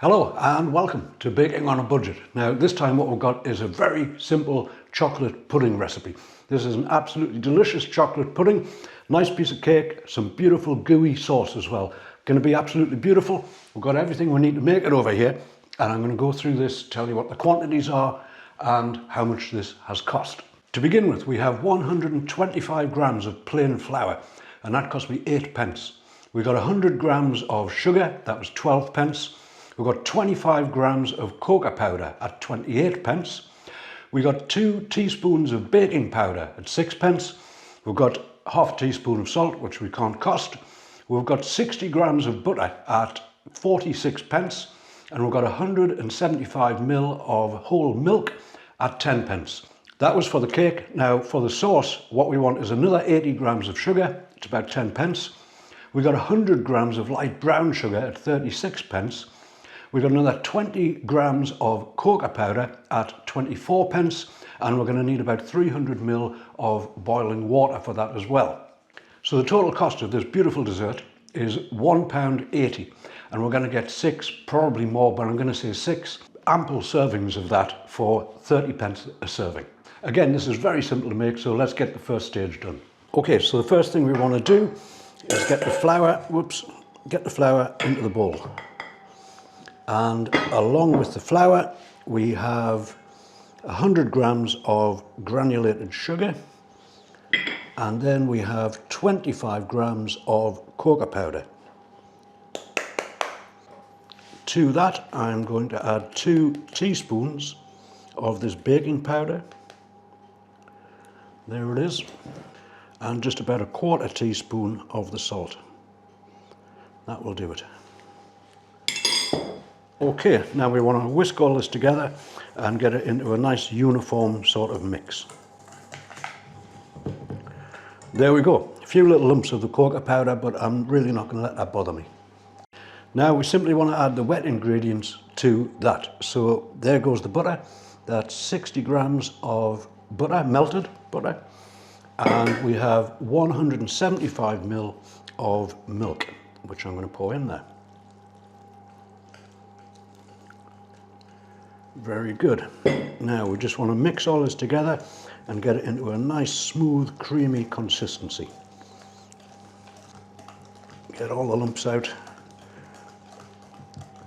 Hello and welcome to Baking on a Budget. Now this time what we've got is a very simple chocolate pudding recipe. This is an absolutely delicious chocolate pudding, nice piece of cake, some beautiful gooey sauce as well. Going to be absolutely beautiful. We've got everything we need to make it over here, and I'm going to go through this, tell you what the quantities are and how much this has cost. To begin with, we have 125 grams of plain flour, and that cost me 8 pence. We got 100 grams of sugar, that was 12 pence. We've got 25 grams of cocoa powder at 28 pence. We got 2 teaspoons of baking powder at 6 pence. We've got half a teaspoon of salt, which we can't cost. We've got 60 grams of butter at 46 pence. And we've got 175 ml of whole milk at 10 pence. That was for the cake. Now for the sauce, what we want is another 80 grams of sugar. It's about 10 pence. We've got 100 grams of light brown sugar at 36 pence. We've got another 20 grams of cocoa powder at 24 pence, and we're going to need about 300 ml of boiling water for that as well. So the total cost of this beautiful dessert is £1.80, and we're going to get 6, probably more, but I'm going to say 6 ample servings of that for 30 pence a serving. Again, this is very simple to make, so let's get the first stage done. Okay, so the first thing we want to do is get the flour into the bowl. And along with the flour, we have 100 grams of granulated sugar, and then we have 25 grams of cocoa powder. To that, I'm going to add 2 teaspoons of this baking powder. There it is. And just about a quarter teaspoon of the salt. That will do it. Okay, now we want to whisk all this together and get it into a nice uniform sort of mix. There we go. A few little lumps of the cocoa powder, but I'm really not going to let that bother me. Now we simply want to add the wet ingredients to that. So there goes the butter. That's 60 grams of butter, melted butter. And we have 175 ml of milk, which I'm going to pour in there. Very good. Now we just want to mix all this together and get it into a nice smooth creamy consistency. Get all the lumps out,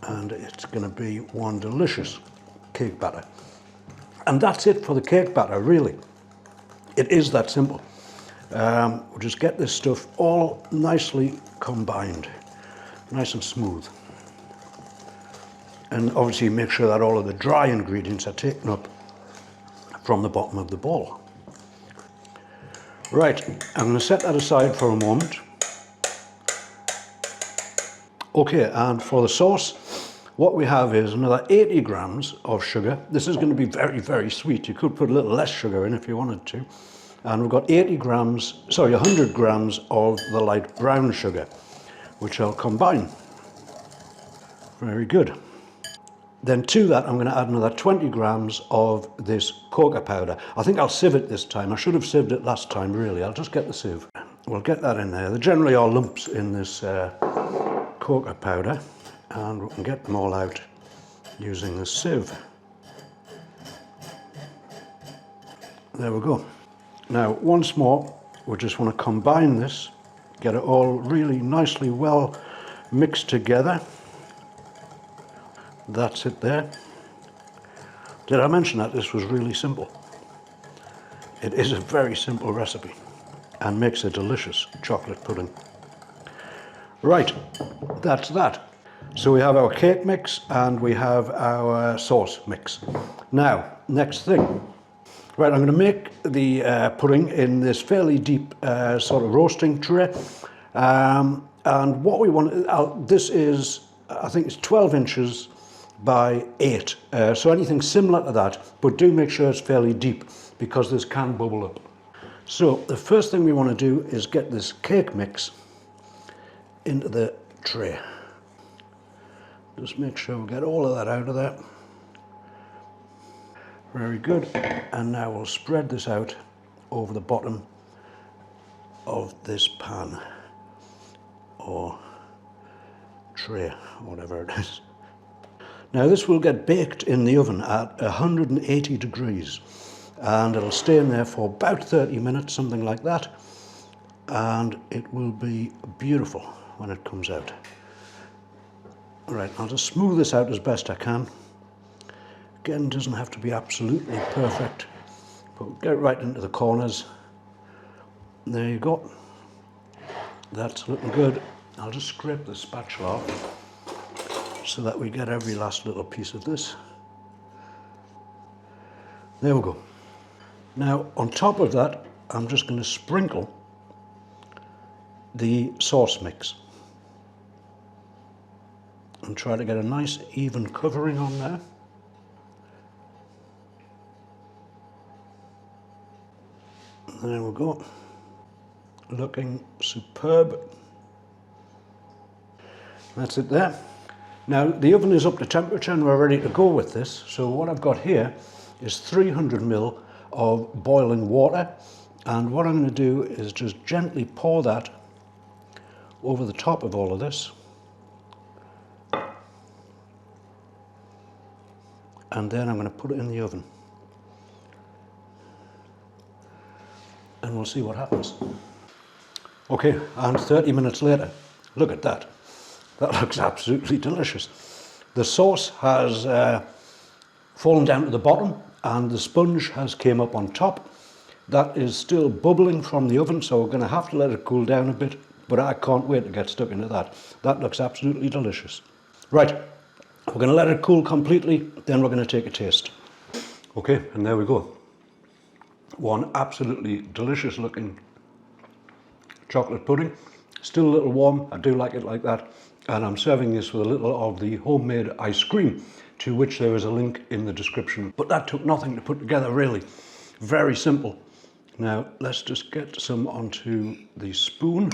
and it's going to be one delicious cake batter. And that's it for the cake batter, really. It is that simple. We'll just get this stuff all nicely combined, nice and smooth. And obviously make sure that all of the dry ingredients are taken up from the bottom of the bowl. Right, I'm going to set that aside for a moment. Okay, and for the sauce, what we have is another 80 grams of sugar. This is going to be very, very sweet. You could put a little less sugar in if you wanted to. And we've got 100 grams of the light brown sugar, which I'll combine. Very good. Then to that, I'm going to add another 20 grams of this cocoa powder. I think I'll sieve it this time. I should have sieved it last time, really. I'll just get the sieve. We'll get that in there. There generally are lumps in this cocoa powder, and we can get them all out using the sieve. There we go. Now, once more, we just want to combine this, get it all really nicely well mixed together. That's it there. Did I mention that this was really simple? It is a very simple recipe and makes a delicious chocolate pudding. Right, that's that. So we have our cake mix and we have our sauce mix. Now, next thing. Right, I'm going to make the pudding in this fairly deep sort of roasting tray. And what we want, this is, I think it's 12 inches by 8, so anything similar to that, but do make sure it's fairly deep because this can bubble up. So the first thing we want to do is get this cake mix into the tray. Just make sure we get all of that out of there. Very good. And now we'll spread this out over the bottom of this pan or tray, whatever it is. Now this will get baked in the oven at 180 degrees and it'll stay in there for about 30 minutes, something like that, and it will be beautiful when it comes out. Right, I'll just smooth this out as best I can. Again, doesn't have to be absolutely perfect, but get right into the corners. There you go. That's looking good. I'll just scrape the spatula off so that we get every last little piece of this. There we go. Now, on top of that, I'm just going to sprinkle the sauce mix and try to get a nice even covering on there. There we go. Looking superb. That's it there. Now the oven is up to temperature and we're ready to go with this. So what I've got here is 300 ml of boiling water, and what I'm going to do is just gently pour that over the top of all of this, and then I'm going to put it in the oven and we'll see what happens. Okay, and 30 minutes later, look at that. That looks absolutely delicious. The sauce has fallen down to the bottom and the sponge has came up on top. That is still bubbling from the oven, so we're going to have to let it cool down a bit, but I can't wait to get stuck into that. That looks absolutely delicious. Right, we're going to let it cool completely, then we're going to take a taste. Okay, and there we go. One absolutely delicious looking chocolate pudding. Still a little warm, I do like it like that. And I'm serving this with a little of the homemade ice cream, to which there is a link in the description. But that took nothing to put together, really. Very simple. Now, let's just get some onto the spoon.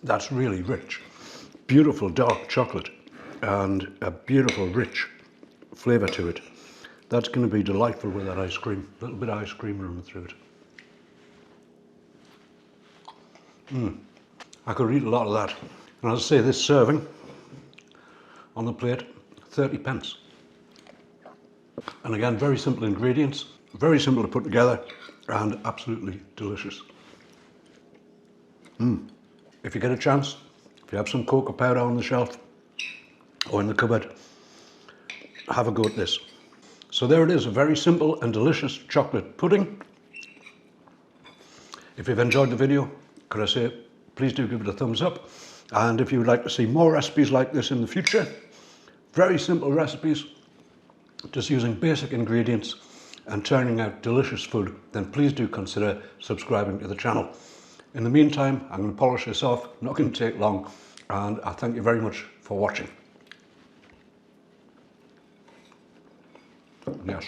That's really rich. Beautiful dark chocolate and a beautiful rich flavour to it. That's going to be delightful with that ice cream. A little bit of ice cream running through it. I could eat a lot of that. And as I say, this serving on the plate, 30 pence. And again, very simple ingredients, very simple to put together, and absolutely delicious. If you get a chance, if you have some cocoa powder on the shelf or in the cupboard, have a go at this. So there it is, a very simple and delicious chocolate pudding. If you've enjoyed the video, could I say, please do give it a thumbs up. And if you would like to see more recipes like this in the future, very simple recipes, just using basic ingredients and turning out delicious food, then please do consider subscribing to the channel. In the meantime, I'm going to polish this off, not going to take long, and I thank you very much for watching. Yes.